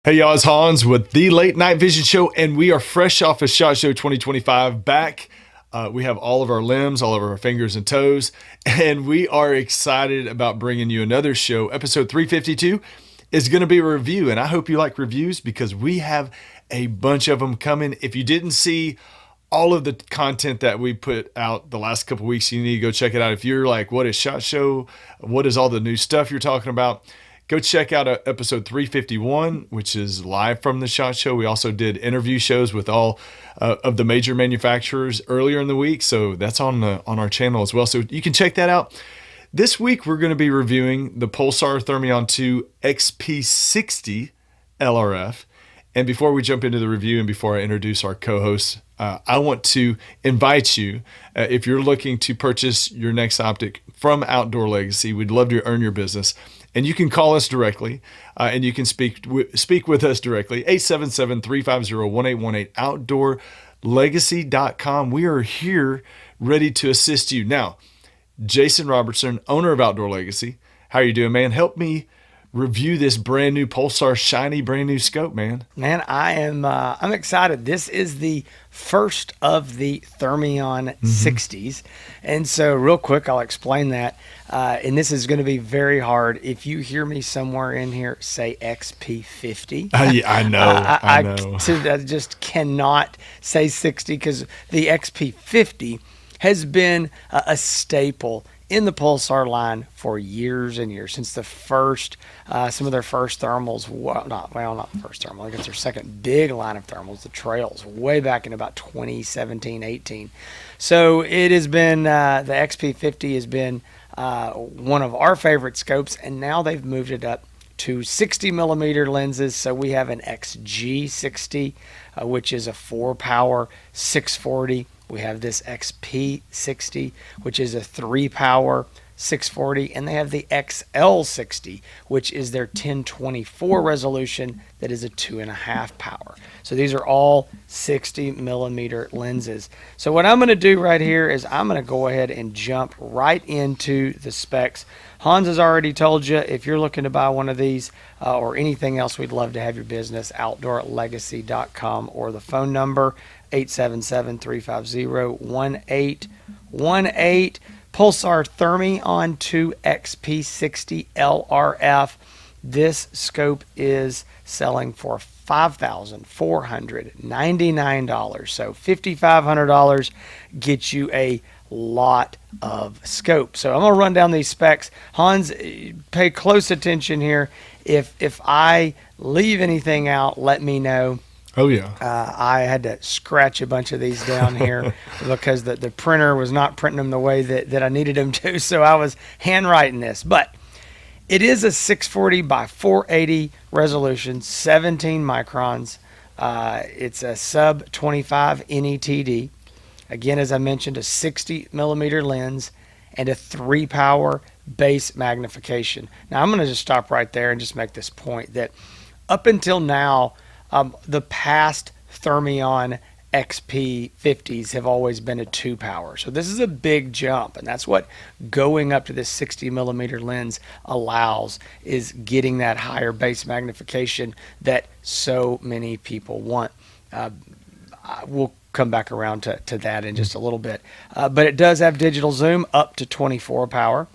Hey y'all, it's Hans with the Late Night Vision Show, and we are fresh off of SHOT Show 2025 back. We have all of our limbs, all of our fingers and toes, and we are excited about bringing you another show. Episode 352 is going to be a review, and I hope you like reviews because we have a bunch of them coming. If you didn't see all of the content that we put out the last couple weeks, you need to go check it out. If you're like, what is SHOT Show? What is all the new stuff you're talking about? Go check out episode 351, which is live from the SHOT Show. We also did interview shows with all of the major manufacturers earlier in the week, so that's on our channel as well. So you can check that out. This week, we're going to be reviewing the Pulsar Thermion 2 XP60 LRF. And before we jump into the review and before I introduce our co-hosts, I want to invite you, if you're looking to purchase your next optic from Outdoor Legacy, we'd love to earn your business. And you can call us directly, and you can speak with us directly, 877-350-1818, outdoorlegacy.com. We are here ready to assist you. Now, Jason Robertson, owner of Outdoor Legacy, how are you doing, man? Help me review this brand new Pulsar shiny brand new scope, man. Man, I'm excited. This is the first of the Thermion 60s. And so real quick, I'll explain that. And this is going to be very hard. If you hear me somewhere in here say XP50. I know. I just cannot say 60 because the XP50 has been a staple in the Pulsar line for years and years, since the first, some of their first thermals, not the first thermal, I guess their second big line of thermals, the trails, way back in about 2017, 18. So it has been, the XP50 has been one of our favorite scopes, and now they've moved it up to 60 millimeter lenses. So we have an XG60, which is a 4-power 640. We have this XP60, which is a 3-power 640, and they have the XL60, which is their 1024 resolution that is a 2.5 power. So these are all 60 millimeter lenses. So what I'm going to do right here is I'm going to go ahead and jump right into the specs. Hans has already told you, if you're looking to buy one of these or anything else, we'd love to have your business, outdoorlegacy.com, or the phone number 877-350-1818. Pulsar Thermion 2 XP60 LRF. This scope is selling for $5,499. So $5,500 gets you a lot of scope. So I'm going to run down these specs. Hans, pay close attention here. If I leave anything out, let me know. Oh, yeah. I had to scratch a bunch of these down here because the printer was not printing them the way that I needed them to. So I was handwriting this. But it is a 640 by 480 resolution, 17 microns. It's a sub 25 NETD. Again, as I mentioned, a 60 millimeter lens and a 3-power base magnification. Now, I'm going to just stop right there and just make this point that up until now, the past Thermion XP50s have always been a 2-power. So this is a big jump, and that's what going up to this 60 millimeter lens allows, is getting that higher base magnification that so many people want. We'll come back around to that in just a little bit. But it does have digital zoom up to 24 power.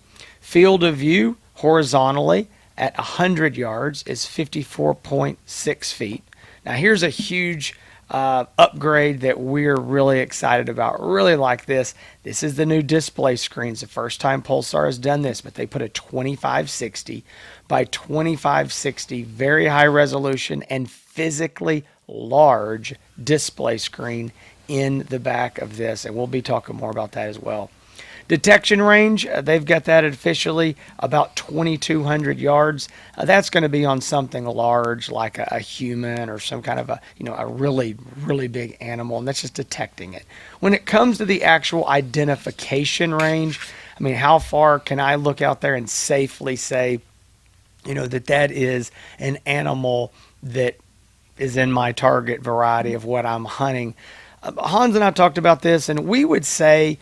Field of view horizontally at 100 yards is 54.6 feet. Now here's a huge upgrade that we're really excited about. Really like this. This is the new display screens. The first time Pulsar has done this, but they put a 2560 by 2560 very high resolution and physically large display screen in the back of this, and we'll be talking more about that as well. Detection range, they've got that officially about 2,200 yards. That's going to be on something large like a human or some kind of a really, really big animal, and that's just detecting it. When it comes to the actual identification range, I mean, how far can I look out there and safely say, that is an animal that is in my target variety of what I'm hunting? Hans and I talked about this, and we would say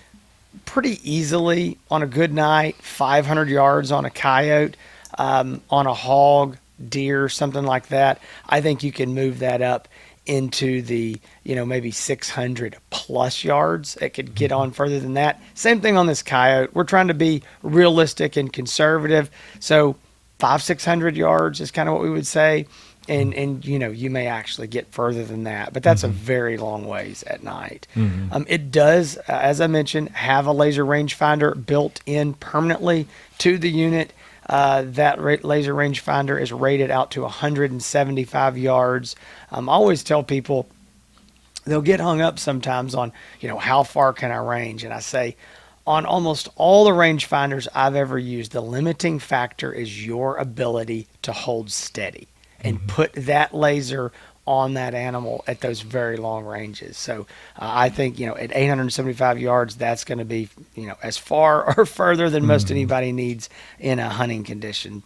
pretty easily on a good night, 500 yards on a coyote, on a hog, deer, something like that, I think you can move that up into the, maybe 600 plus yards. It could get on further than that. Same thing on this coyote. We're trying to be realistic and conservative. So 500-600 yards is kind of what we would say. And you may actually get further than that, but that's a very long ways at night. It does, as I mentioned, have a laser rangefinder built in permanently to the unit. That laser rangefinder is rated out to 175 yards. I always tell people, they'll get hung up sometimes on, how far can I range? And I say, on almost all the rangefinders I've ever used, the limiting factor is your ability to hold steady and put that laser on that animal at those very long ranges. So I think, at 875 yards, that's going to be, as far or further than most anybody needs in a hunting condition.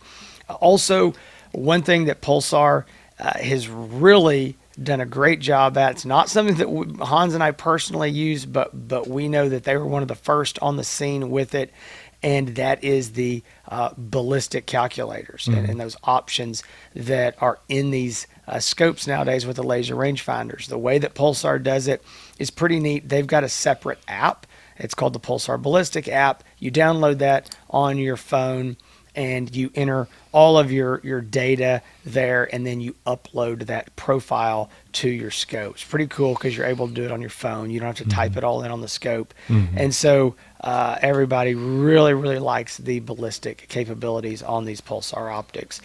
Also, one thing that Pulsar has really done a great job at, it's not something that Hans and I personally use, but we know that they were one of the first on the scene with it, and that is the ballistic calculators and those options that are in these scopes nowadays with the laser rangefinders. The way that Pulsar does it is pretty neat. They've got a separate app. It's called the Pulsar Ballistic app. You download that on your phone and you enter all of your data there, and then you upload that profile to your scope. It's pretty cool because you're able to do it on your phone. You don't have to type it all in on the scope. And so everybody really, really likes the ballistic capabilities on these Pulsar optics.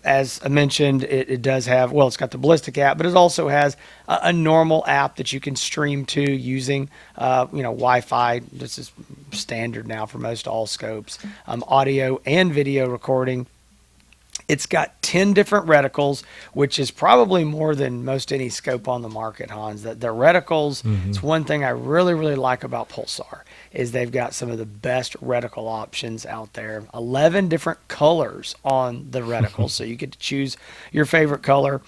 As I mentioned, it does have, well, it's got the ballistic app, but it also has a normal app that you can stream to using, Wi-Fi. This is standard now for most all scopes. Audio and video recording. It's got 10 different reticles, which is probably more than most any scope on the market, Hans. The reticles, it's one thing I really, really like about Pulsar, is they've got some of the best reticle options out there. 11 different colors on the reticles, so you get to choose your favorite color.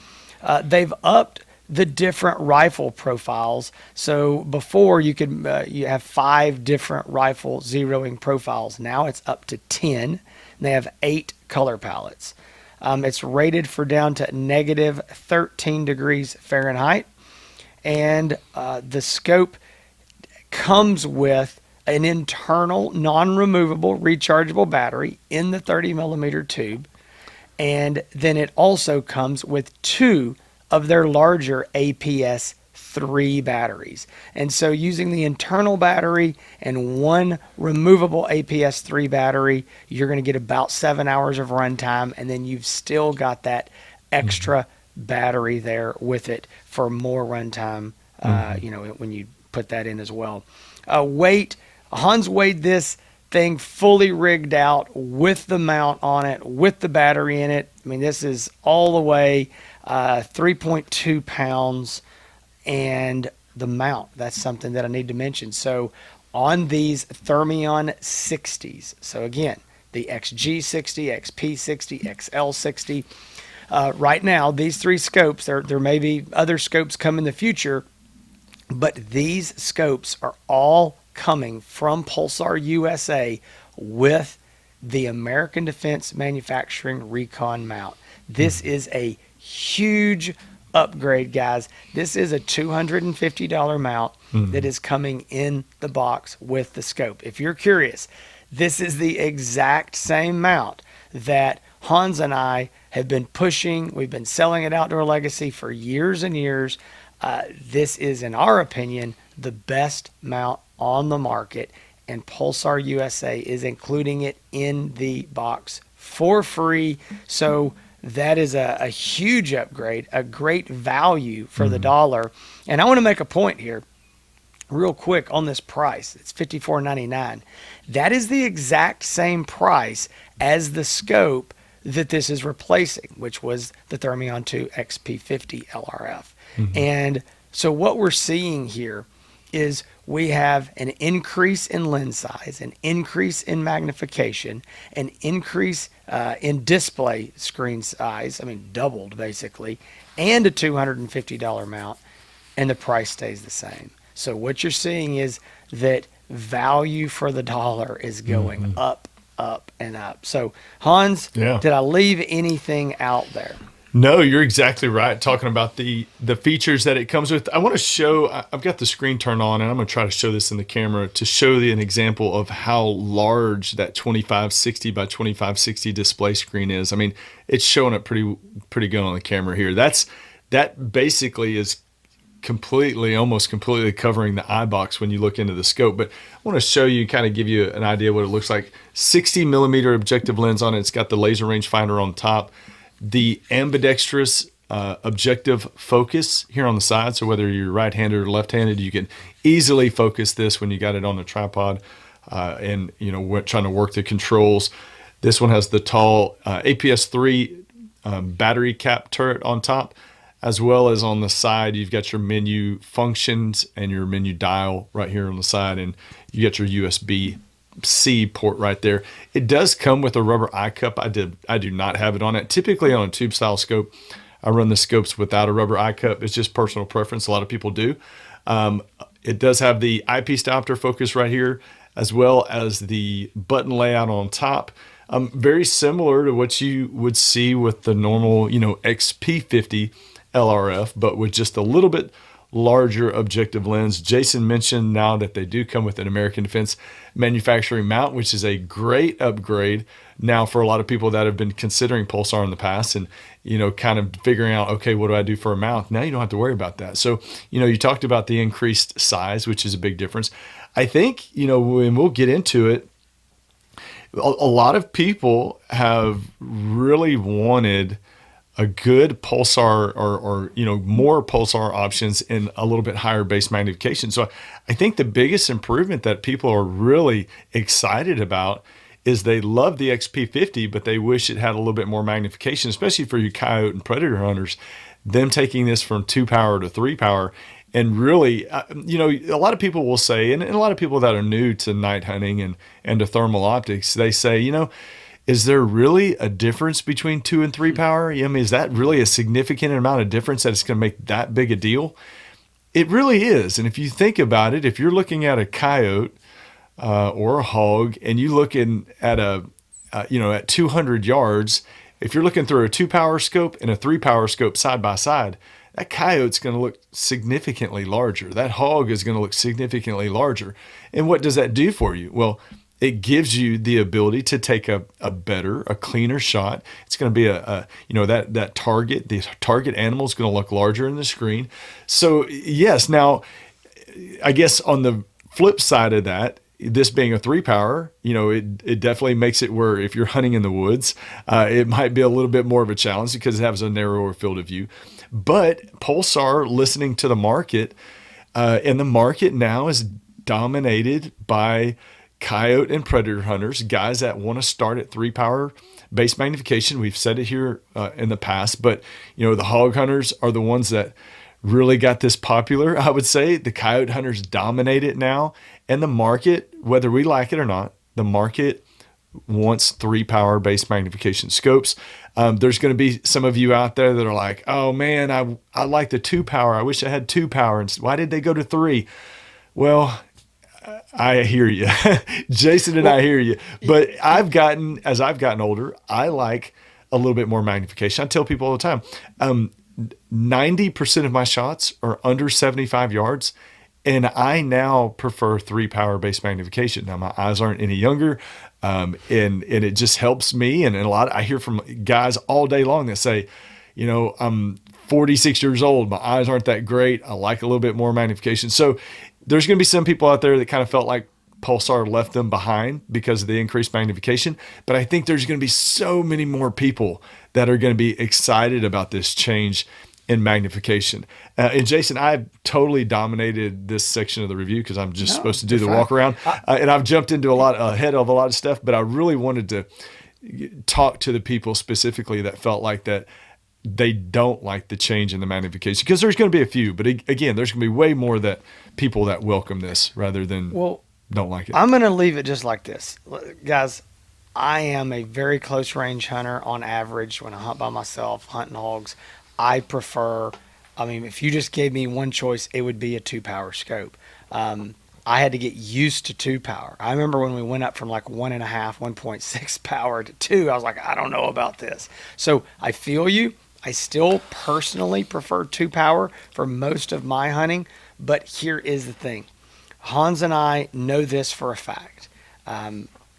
They've upped the different rifle profiles. So before you could you have 5 different rifle zeroing profiles. Now it's up to 10. And they have 8 color palettes. It's rated for down to negative 13 degrees Fahrenheit. And the scope comes with an internal non-removable rechargeable battery in the 30 millimeter tube. And then it also comes with 2 of their larger APS-3 batteries. And so using the internal battery and 1 removable APS-3 battery, you're going to get about 7 hours of runtime, and then you've still got that extra battery there with it for more runtime, when you put that in as well. Weight, Hans weighed this thing fully rigged out with the mount on it, with the battery in it. I mean, this is all the way 3.2 pounds, and the mount, that's something that I need to mention. So on these Thermion 60s, so again, the XG60, XP60, XL60, right now, these 3 scopes, there may be other scopes come in the future, but these scopes are all coming from Pulsar USA with the American Defense Manufacturing Recon mount. This is a huge upgrade, guys. This is a $250 mount that is coming in the box with the scope. If you're curious, this is the exact same mount that Hans and I have been pushing. We've been selling it out to our legacy for years and years. This is, in our opinion, the best mount on the market, and Pulsar USA is including it in the box for free. So that is a huge upgrade, a great value for the dollar. And I want to make a point here real quick on this price. It's $54.99. That is the exact same price as the scope that this is replacing, which was the Thermion 2 XP50 LRF. And so what we're seeing here is we have an increase in lens size, an increase in magnification, an increase in display screen size, I mean doubled basically, and a $250 mount, and the price stays the same. So what you're seeing is that value for the dollar is going up up and up. So Hans, Yeah. did I leave anything out there? No, you're exactly right. Talking about the features that it comes with. I want to show, I've got the screen turned on and I'm going to try to show this in the camera to show you an example of how large that 2560 by 2560 display screen is. I mean, it's showing up pretty good on the camera here. That basically is almost completely covering the eye box when you look into the scope. But I want to show you, kind of give you an idea what it looks like. 60 millimeter objective lens on it. It's got the laser rangefinder on top. The ambidextrous objective focus here on the side. So whether you're right-handed or left-handed, you can easily focus this when you got it on the tripod and trying to work the controls. This one has the tall APS-3 battery cap turret on top, as well as on the side, you've got your menu functions and your menu dial right here on the side, and you got your USB-C port right there. It does come with a rubber eye cup. I do not have it on it. Typically on a tube style scope, I run the scopes without a rubber eye cup. It's just personal preference. A lot of people do. It does have the eyepiece diopter focus right here, as well as the button layout on top. Very similar to what you would see with the normal, XP50 LRF, but with just a little bit larger objective lens. Jason mentioned now that they do come with an American Defense manufacturing mount, which is a great upgrade now for a lot of people that have been considering Pulsar in the past and, kind of figuring out, okay, what do I do for a mount? Now you don't have to worry about that. So, you talked about the increased size, which is a big difference. I think, when we'll get into it, a lot of people have really wanted a good Pulsar or more Pulsar options in a little bit higher base magnification. So I think the biggest improvement that people are really excited about is they love the XP50, but they wish it had a little bit more magnification, especially for you coyote and predator hunters. Them taking this from 2 power to 3 power. And really, a lot of people will say, and a lot of people that are new to night hunting and to thermal optics, they say, is there really a difference between 2 and 3 power? I mean, is that really a significant amount of difference that it's going to make that big a deal? It really is. And if you think about it, if you're looking at a coyote or a hog and you looking at at 200 yards, if you're looking through a 2 power scope and a 3 power scope side by side, that coyote's going to look significantly larger. That hog is going to look significantly larger. And what does that do for you? Well, it gives you the ability to take a cleaner shot. It's going to be the target animal is going to look larger in the screen. So yes, now I guess on the flip side of that, this being a 3 power, it definitely makes it where if you're hunting in the woods, it might be a little bit more of a challenge because it has a narrower field of view. But Pulsar, listening to the market, and the market now is dominated by coyote and predator hunters, guys that want to start at 3 power base magnification. We've said it here in the past, but the hog hunters are the ones that really got this popular. I would say the coyote hunters dominate it now, and the market, whether we like it or not, the market wants 3 power base magnification scopes. There's going to be some of you out there that are like, oh man, I like the 2 power. I wish I had 2 power. And why did they go to 3? Well, I hear you. Jason and I hear you. But as I've gotten older, I like a little bit more magnification. I tell people all the time, 90% of my shots are under 75 yards. And I now prefer 3 power base magnification. Now my eyes aren't any younger. And it just helps me. And I hear from guys all day long that say, I'm 46 years old. My eyes aren't that great. I like a little bit more magnification. So there's going to be some people out there that kind of felt like Pulsar left them behind because of the increased magnification. But I think there's going to be so many more people that are going to be excited about this change in magnification. And Jason, I've totally dominated this section of the review because I'm just supposed to do the walk around. And I've jumped into ahead of a lot of stuff, but I really wanted to talk to the people specifically that felt like that they don't like the change in the magnification, because there's going to be a few, but again, there's going to be way more that people that welcome this rather than don't like it. I'm going to leave it just like this. Guys, I am a very close range hunter on average. When I hunt by myself, hunting hogs, I prefer, if you just gave me one choice, it would be a 2 power scope. I had to get used to 2 power. I remember when we went up from like 1.5, 1.6 power to 2, I was like, I don't know about this. So I feel you. I still personally prefer 2 power for most of my hunting, but here is the thing. Hans and I know this for a fact.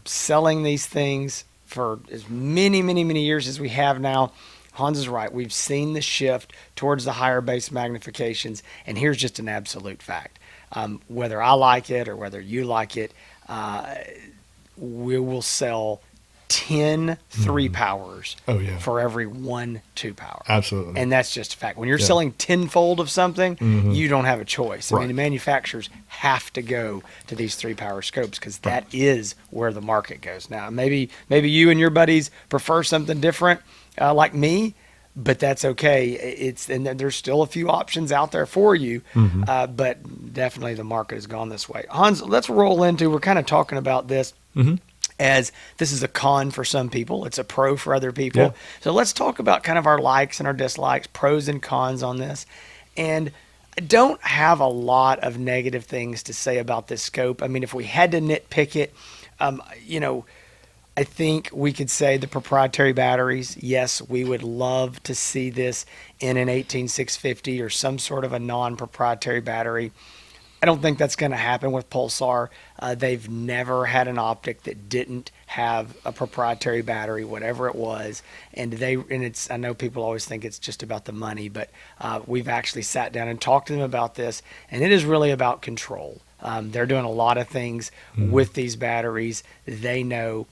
Selling these things for as many years as we have now, Hans is right. We've seen the shift towards the higher base magnifications, and here's just an absolute fact. Whether I like it or whether you like it, we will sell 10 3 powers for every 1 2 power. Absolutely. And that's just a fact. When you're selling tenfold of something, you don't have a choice. I mean, the manufacturers have to go to these 3 power scopes because that is where the market goes. Now, maybe you and your buddies prefer something different like me, but that's okay. And there's still a few options out there for you, but definitely the market has gone this way. Hans, let's roll into, we're kind of talking about this as this is a con for some people. It's a pro for other people. Yeah. So let's talk about kind of our likes and our dislikes, pros and cons on this. And I don't have a lot of negative things to say about this scope. I mean, if we had to nitpick it, I think we could say the proprietary batteries. Yes, we would love to see this in an 18650 or some sort of a non-proprietary battery. I don't think that's going to happen with Pulsar. They've never had an optic that didn't have a proprietary battery, whatever it was. And I know people always think it's just about the money, but we've actually sat down and talked to them about this, and it is really about control. They're doing a lot of things with these batteries. They know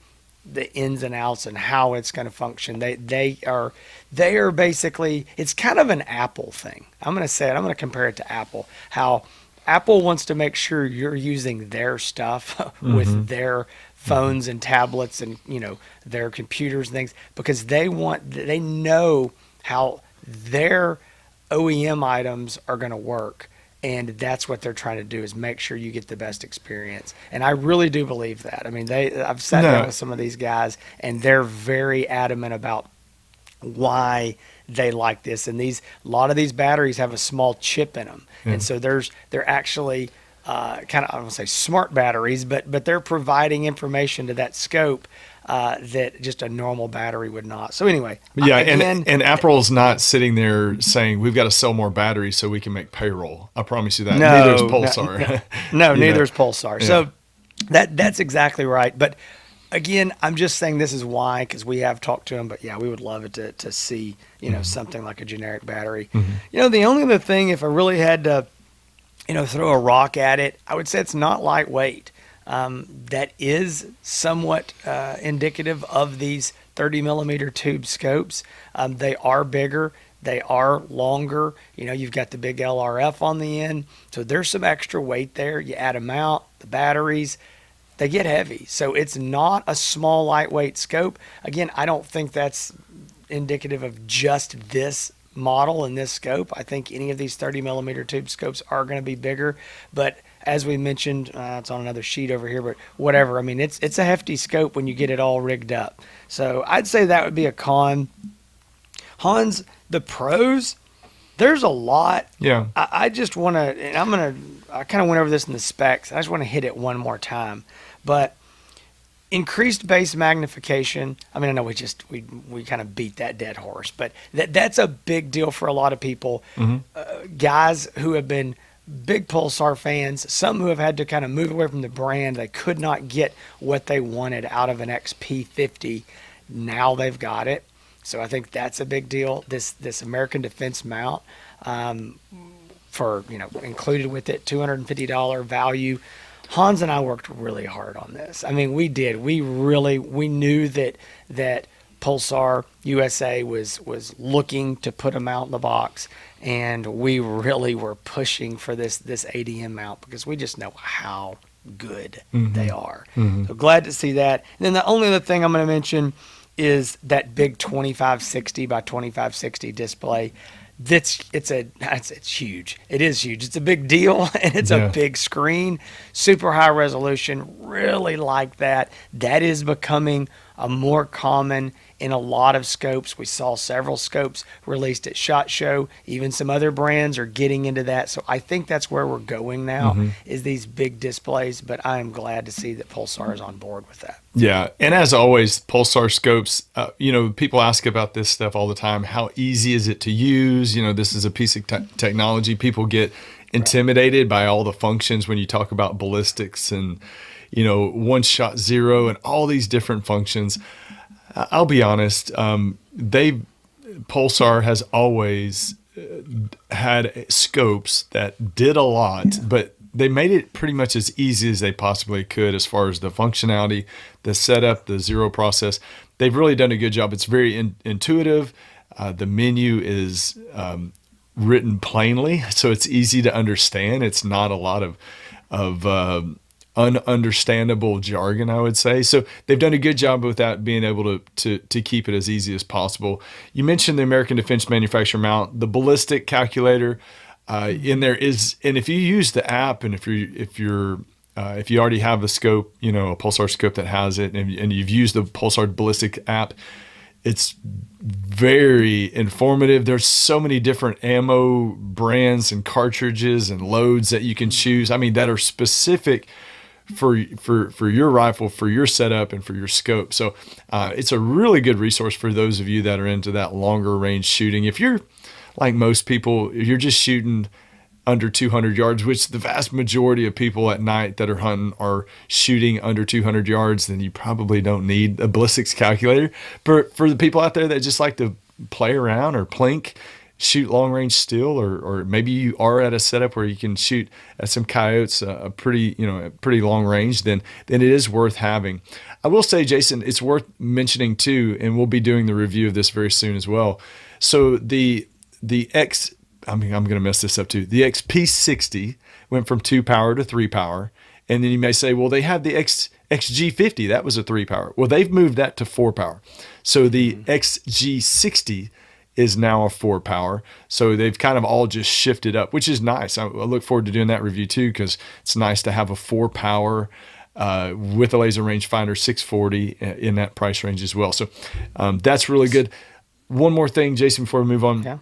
the ins and outs and how it's going to function. They are basically, it's kind of an Apple thing. I'm going to compare it to Apple. How Apple wants to make sure you're using their stuff with their phones and tablets and their computers and things, because they know how their OEM items are going to work. And that's what they're trying to do, is make sure you get the best experience. And I really do believe that. I mean, I've sat down with some of these guys, and they're very adamant about why they like this. And a lot of these batteries have a small chip in them, and so they're actually kind of, I don't want to say smart batteries, but they're providing information to that scope that just a normal battery would not. So anyway, and Apple's not sitting there saying we've got to sell more batteries so we can make payroll. I promise you that. Neither is Pulsar. Neither is Pulsar. Yeah. So that's exactly right. But again, I'm just saying this is why, because we have talked to them. But yeah, we would love it to see something like a generic battery. The only other thing, if I really had to throw a rock at it, I would say it's not lightweight. That is somewhat indicative of these 30 millimeter tube scopes. They are bigger, they are longer. You've got the big LRF on the end, so there's some extra weight there. You add them out, the batteries, they get heavy. So it's not a small, lightweight scope. Again, I don't think that's indicative of just this model and this scope. I think any of these 30 millimeter tube scopes are going to be bigger, but as we mentioned, it's on another sheet over here, but whatever. I mean, it's a hefty scope when you get it all rigged up. So I'd say that would be a con. Hans, the pros, there's a lot. Yeah. I just want to, and I kind of went over this in the specs. I just want to hit it one more time. But increased base magnification. I mean, I know we kind of beat that dead horse, but that's a big deal for a lot of people. Guys who have been big Pulsar fans, some who have had to kind of move away from the brand. They could not get what they wanted out of an XP50. Now they've got it. So I think that's a big deal. This American Defense mount, for included with it, $250 value. Hans and I worked really hard on this. I mean, we did. We knew that Pulsar USA was looking to put a mount in the box, and we really were pushing for this ADM mount because we just know how good they are. So glad to see that. And then the only other thing I'm going to mention is that big 2560 by 2560 display. It's huge. It is huge. It's a big deal, and it's a big screen, super high resolution. Really like that. That is becoming more common in a lot of scopes. We saw several scopes released at SHOT Show. Even some other brands are getting into that. So I think that's where we're going now, is these big displays. But I am glad to see that Pulsar is on board with that. Yeah, and as always, Pulsar scopes, people ask about this stuff all the time. How easy is it to use? This is a piece of technology. People get intimidated by all the functions when you talk about ballistics and, one shot zero and all these different functions. I'll be honest, Pulsar has always had scopes that did a lot, but they made it pretty much as easy as they possibly could as far as the functionality, the setup, the zero process. They've really done a good job. It's very intuitive. The menu is written plainly, so it's easy to understand. It's not a lot of ununderstandable jargon, I would say. So they've done a good job with that, being able to keep it as easy as possible. You mentioned the American Defense Manufacturer mount, the ballistic calculator in there is, and if you use the app, and if you already have a scope, a Pulsar scope that has it, and you've used the Pulsar ballistic app, it's very informative. There's so many different ammo brands and cartridges and loads that you can choose. I mean, that are specific for your rifle, for your setup, and for your scope. So it's a really good resource for those of you that are into that longer range shooting. If you're like most people, you're just shooting under 200 yards, which the vast majority of people at night that are hunting are shooting under 200 yards, then you probably don't need a ballistics calculator. But for the people out there that just like to play around or plink, shoot long range still, or maybe you are at a setup where you can shoot at some coyotes a pretty long range, then it is worth having. I will say, Jason, it's worth mentioning too, and we'll be doing the review of this very soon as well. So I'm going to mess this up too. The XP60 went from 2 power to 3 power. And then you may say, well, they have the XG50. That was a 3 power. Well, they've moved that to 4 power. So the XG60 is now a 4 power. So they've kind of all just shifted up, which is nice. I look forward to doing that review too, because it's nice to have a 4 power with a laser rangefinder 640 in that price range as well. So that's really good. One more thing, Jason, before we move on. Yeah.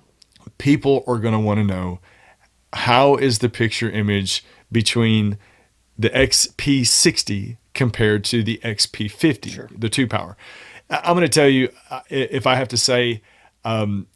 People are going to want to know, how is the picture image between the XP60 compared to the XP50, Sure. the 2 power? I'm going to tell you, if I have to say,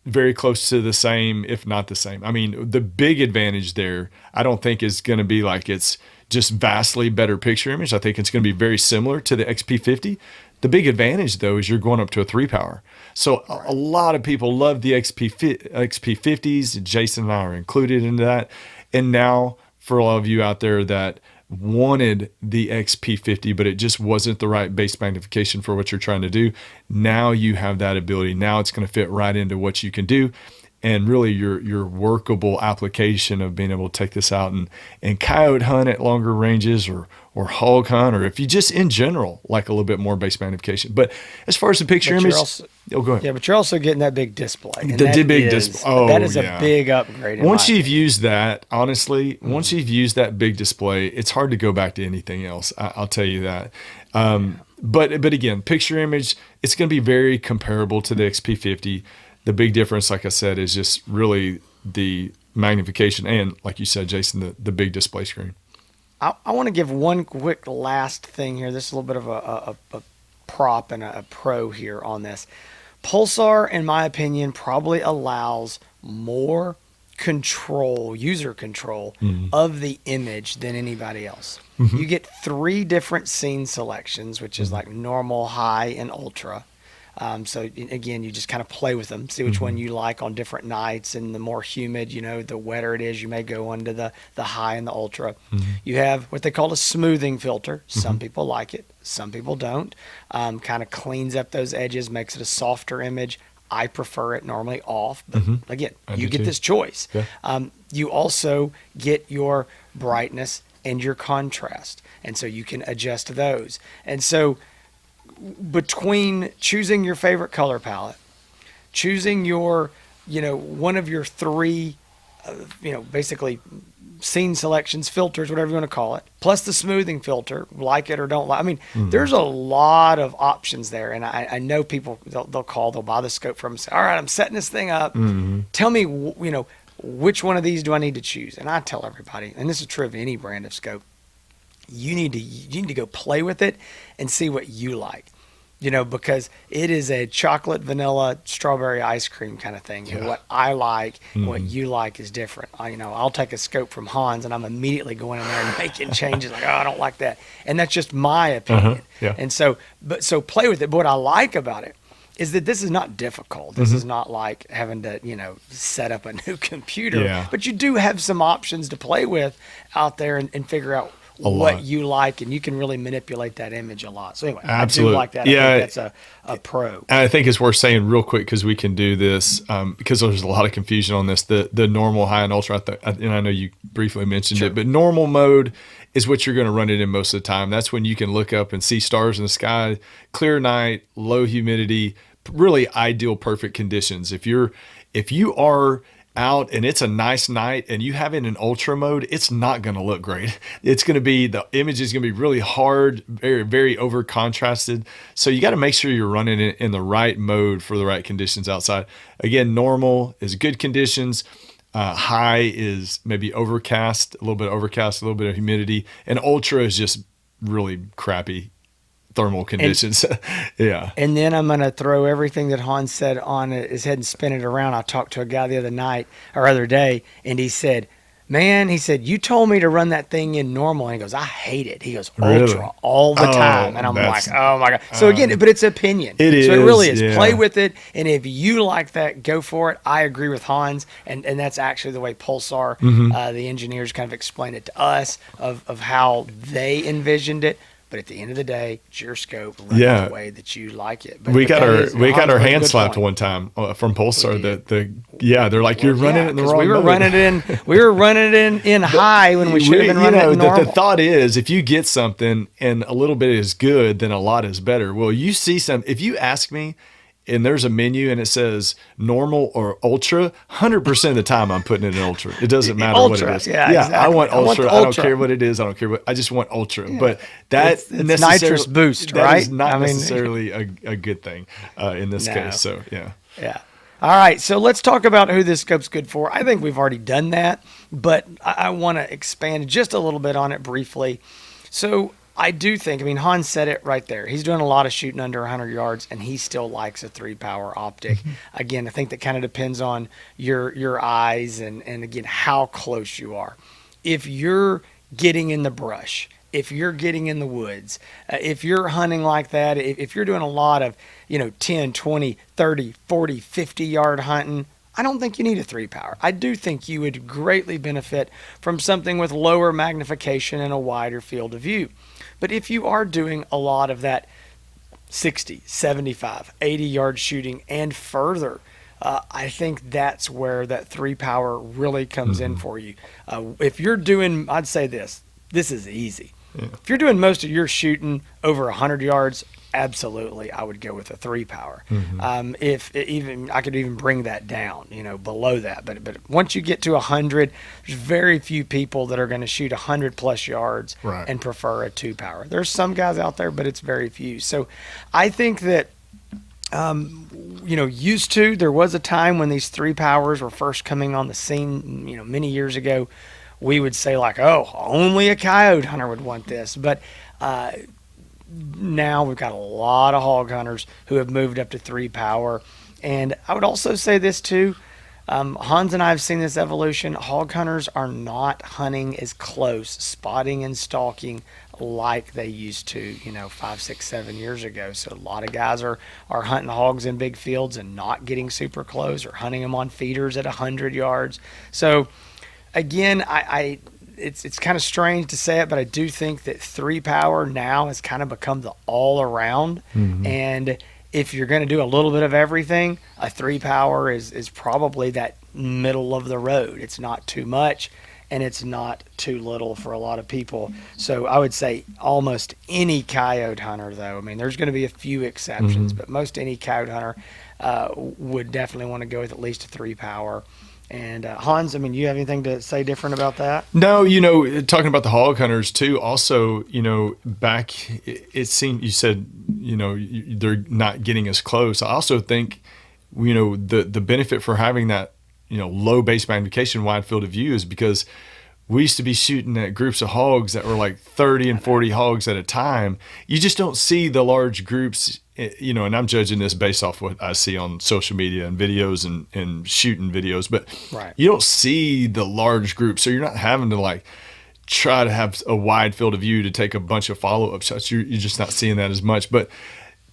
very close to the same, if not the same. I mean, the big advantage there, I don't think is going to be like it's just vastly better picture image. I think it's going to be very similar to the XP50. The big advantage, though, is you're going up to a 3 power. So a lot of people love the XP50s. Jason and I are included in that. And now, for a lot of you out there that wanted the XP50, but it just wasn't the right base magnification for what you're trying to do, now you have that ability. Now it's going to fit right into what you can do. And really your workable application of being able to take this out and coyote hunt at longer ranges, or hog hunt, or if you just in general like a little bit more base magnification. But as far as the picture image, go ahead. Yeah, but you're also getting that big display. And the big display. Oh, that is a big upgrade. Once you've used that, honestly, once you've used that big display, it's hard to go back to anything else. I'll tell you that. But again, picture image, it's going to be very comparable to the XP50. The big difference, like I said, is just really the magnification and, like you said, Jason, the big display screen. I want to give one quick last thing here. This is a little bit of a prop and a pro here on this. Pulsar, in my opinion, probably allows more control, user control of the image than anybody else. You get 3 different scene selections, which is like normal, high, and ultra. So again, you just kind of play with them, see which one you like on different nights, and the more humid, the wetter it is, you may go under the high and the ultra. You have what they call a smoothing filter. Some people like it, some people don't. Kind of cleans up those edges, makes it a softer image. I prefer it normally off, but again, you get this choice. Yeah. You also get your brightness and your contrast, and so you can adjust those. And so between choosing your favorite color palette, choosing your, one of your 3 basically scene selections, filters, whatever you want to call it, plus the smoothing filter, like it or don't like. I mean, there's a lot of options there. And I know people, they'll buy the scope from and say, all right, I'm setting this thing up. Tell me, which one of these do I need to choose? And I tell everybody, and this is true of any brand of scope, you need to go play with it and see what you like. Because it is a chocolate, vanilla, strawberry ice cream kind of thing. And what I like and what you like is different. I'll take a scope from Hans and I'm immediately going in there and making changes like, oh, I don't like that. And that's just my opinion. And so play with it. But what I like about it is that this is not difficult. This is not like having to, set up a new computer. But you do have some options to play with out there and figure out what you like, and you can really manipulate that image a lot. So anyway, absolutely. I do like that. Yeah, I think that's a pro. And I think it's worth saying real quick because we can do this because there's a lot of confusion on this. The normal, high, and ultra. And I know you briefly mentioned it, but normal mode is what you're going to run it in most of the time. That's when you can look up and see stars in the sky, clear night, low humidity, really ideal, perfect conditions. If you are out and it's a nice night and you have it in ultra mode, it's not going to look great. It's going to be, the image is going to be really hard, very, very over contrasted. So you got to make sure you're running it in the right mode for the right conditions outside. Again, normal is good conditions. High is maybe overcast, a little bit of humidity, and ultra is just really crappy thermal conditions. And then I'm going to throw everything that Hans said on his head and spin it around. I talked to a guy the other day, and he said, man, you told me to run that thing in normal. And he goes, I hate it. He goes, ultra all the time. And I'm like, oh my God. So again, but it's opinion. It really is. Play with it. And if you like that, go for it. I agree with Hans. And that's actually the way Pulsar, the engineers kind of explained it to us of how they envisioned it. But at the end of the day, it's your scope, run it the way that you like it. But we got our hand slapped one time from Pulsar. They're like, you're running it in the wrong mode. We were running it in high when we should have been running it in normal. The thought is, if you get something and a little bit is good, then a lot is better. Well, you see if you ask me, and there's a menu and it says normal or ultra, 100% of the time I'm putting it in ultra. It doesn't matter what it is. Yeah, exactly. I want ultra. I don't care what it is. I just want ultra. Yeah. But it's nitrous boost, right? That is not necessarily a good thing in this case. So, yeah. Yeah. All right, so let's talk about who this scope's good for. I think we've already done that, but I want to expand just a little bit on it briefly. So I do think, Hans said it right there. He's doing a lot of shooting under 100 yards, and he still likes a 3-power optic. Again, I think that kind of depends on your eyes and again, how close you are. If you're getting in the brush, if you're getting in the woods, if you're hunting like that, if you're doing a lot of, 10, 20, 30, 40, 50-yard hunting, I don't think you need a 3-power. I do think you would greatly benefit from something with lower magnification and a wider field of view. But if you are doing a lot of that 60, 75, 80-yard shooting and further, I think that's where that 3-power really comes in for you. If you're doing, I'd say this is easy. Yeah. If you're doing most of your shooting over 100 yards, absolutely, I would go with a 3-power. I could even bring that down, below that. But once you get to 100, there's very few people that are going to shoot 100+ yards and prefer a 2-power. There's some guys out there, but it's very few. So I think that, there was a time when these 3-powers were first coming on the scene, many years ago. We would say like, oh, only a coyote hunter would want this. But now we've got a lot of hog hunters who have moved up to 3-power. And I would also say this too, Hans and I have seen this evolution. Hog hunters are not hunting as close, spotting and stalking like they used to, 5, 6, 7 years ago. So a lot of guys are hunting hogs in big fields and not getting super close, or hunting them on feeders at 100 yards. So again, it's kind of strange to say it, but I do think that 3-power now has kind of become the all around. And if you're going to do a little bit of everything, a 3-power is probably that middle of the road. It's not too much and it's not too little for a lot of people. So I would say almost any coyote hunter, though, there's going to be a few exceptions, but most any coyote hunter would definitely want to go with at least a 3-power. And Hans, I mean, you have anything to say different about that? No, talking about the hog hunters too. Also, back it seemed you said they're not getting as close. I also think the benefit for having that low base magnification, wide field of view is because we used to be shooting at groups of hogs that were like 30 and 40 hogs at a time. You just don't see the large groups, and I'm judging this based off what I see on social media and videos and shooting videos, but Right. you don't see the large groups. So you're not having to like try to have a wide field of view to take a bunch of follow-up shots. You're just not seeing that as much. But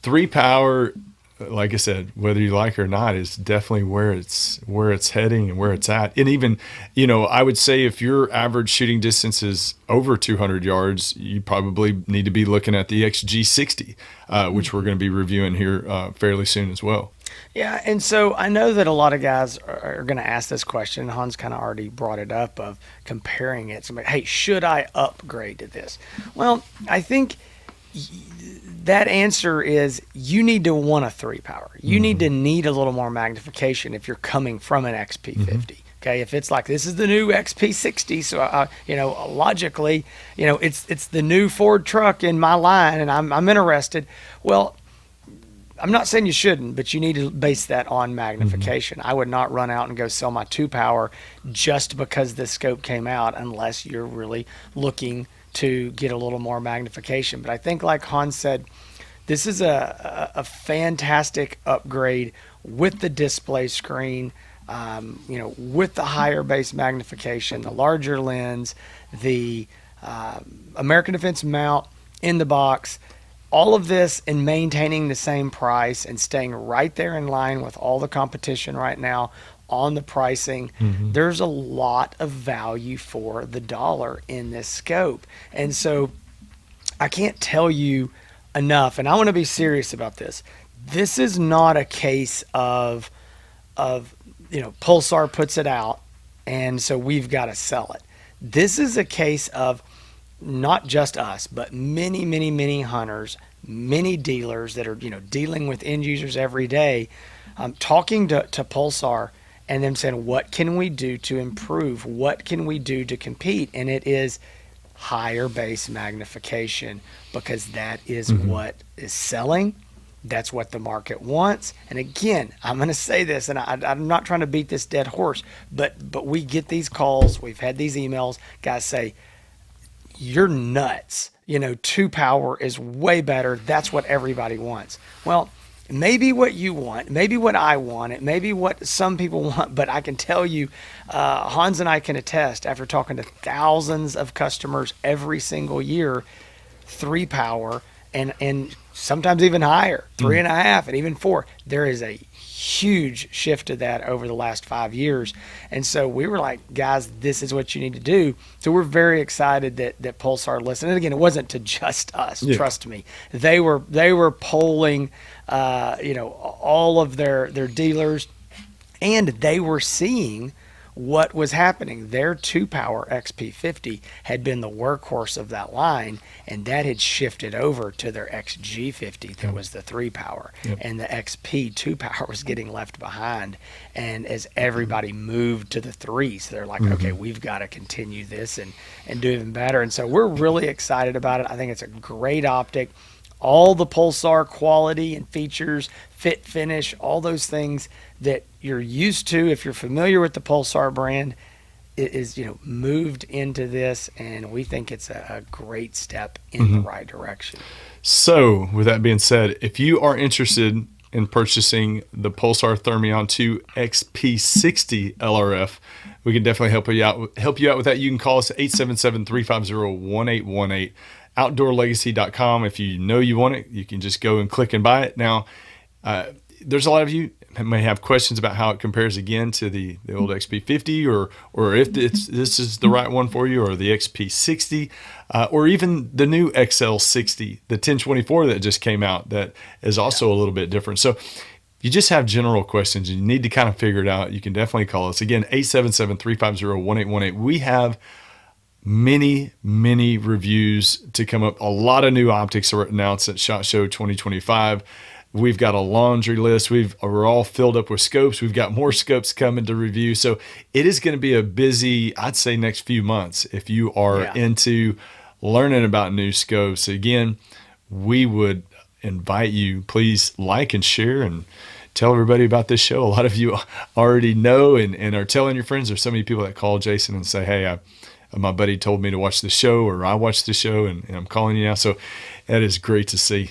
3-power, like I said, whether you like it or not, is definitely where it's heading and where it's at. And even, I would say if your average shooting distance is over 200 yards, you probably need to be looking at the XG60, which we're going to be reviewing here fairly soon as well. Yeah, and so I know that a lot of guys are going to ask this question. Hans kind of already brought it up of comparing it. So, hey, should I upgrade to this? Well, I think that answer is you need to want a 3-power. You need to need a little more magnification if you're coming from an XP50. Okay, if it's like this is the new XP60, so logically, it's the new Ford truck in my line, and I'm interested. Well, I'm not saying you shouldn't, but you need to base that on magnification. I would not run out and go sell my 2-power just because the scope came out unless you're really looking to get a little more magnification. But I think, like Hans said, this is a fantastic upgrade with the display screen, with the higher base magnification, the larger lens, the American Defense mount in the box. All of this and maintaining the same price and staying right there in line with all the competition right now on the pricing. There's a lot of value for the dollar in this scope. And so I can't tell you enough, and I want to be serious about this. This is not a case of Pulsar puts it out and so we've got to sell it. This is a case of not just us, but many, many, many hunters, many dealers that are, dealing with end users every day, talking to Pulsar and them saying, what can we do to improve? What can we do to compete? And it is higher base magnification, because that is what is selling. That's what the market wants. And again, I'm going to say this, and I'm not trying to beat this dead horse, but we get these calls. We've had these emails. Guys say, you're nuts. 2-power is way better. That's what everybody wants. Well, maybe what you want, maybe what I want, it may be what some people want, but I can tell you, Hans and I can attest, after talking to thousands of customers every single year, 3-power and sometimes even higher, 3.5 and even 4. There is a huge shift to that over the last 5 years. And so we were like, guys, this is what you need to do. So we're very excited that Pulsar listened. And again, it wasn't to just us, trust me. They were polling all of their dealers, and they were seeing what was happening. Their 2-power XP50 had been the workhorse of that line, and that had shifted over to their XG50 that was the 3-power. And the XP 2-power was getting left behind. And as everybody moved to the 3s, they're like, okay, we've got to continue this and do even better. And so we're really excited about it. I think it's a great optic. All the Pulsar quality and features, fit, finish, all those things that you're used to if you're familiar with the Pulsar brand, it is moved into this, and we think it's a great step in the right direction. So with that being said, if you are interested in purchasing the Pulsar Thermion 2 XP60 LRF, we can definitely help you out with that. You can call us at 877-350-1818. OutdoorLegacy.com. If you know you want it, you can just go and click and buy it. Now, there's a lot of you that may have questions about how it compares again to the old XP50, or if this is the right one for you, or the XP60, or even the new XL60, the 1024 that just came out, that is also a little bit different. So if you just have general questions and you need to kind of figure it out, you can definitely call us. Again, 877-350-1818. We have many reviews to come up. A lot of new optics are announced at SHOT Show 2025. We've got a laundry list. We're all filled up with scopes. We've got more scopes coming to review. So it is going to be a busy, I'd say, next few months if you are into learning about new scopes. Again, we would invite you, please like and share and tell everybody about this show. A lot of you already know and are telling your friends. There's so many people that call Jason and say, hey, my buddy told me to watch the show, or I watched the show and I'm calling you now. So that is great to see.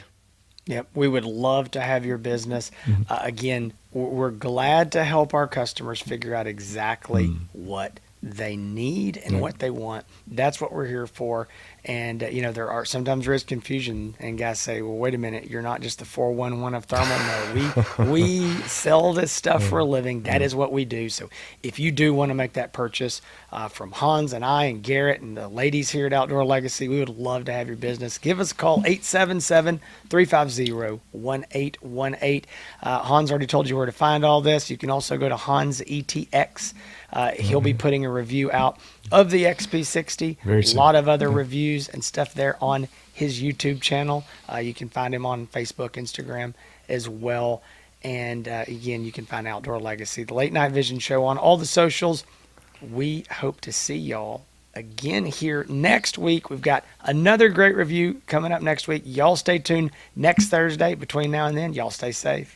Yep, we would love to have your business. Again, we're glad to help our customers figure out exactly what they need and what they want. That's what we're here for. And, there are sometimes there is confusion, and guys say, well, wait a minute, you're not just the 411 of thermal. No, we sell this stuff for a living. That is what we do. So if you do want to make that purchase from Hans and I and Garrett and the ladies here at Outdoor Legacy, we would love to have your business. Give us a call, 877-350-1818. Hans already told you where to find all this. You can also go to Hans ETX. He'll be putting a review out of the XP60. A lot of other reviews and stuff there on his YouTube channel. You can find him on Facebook, Instagram as well. And again, you can find Outdoor Legacy, the Late Night Vision Show, on all the socials. We hope to see y'all again here next week. We've got another great review coming up next week. Y'all stay tuned next Thursday. Between now and then, y'all stay safe.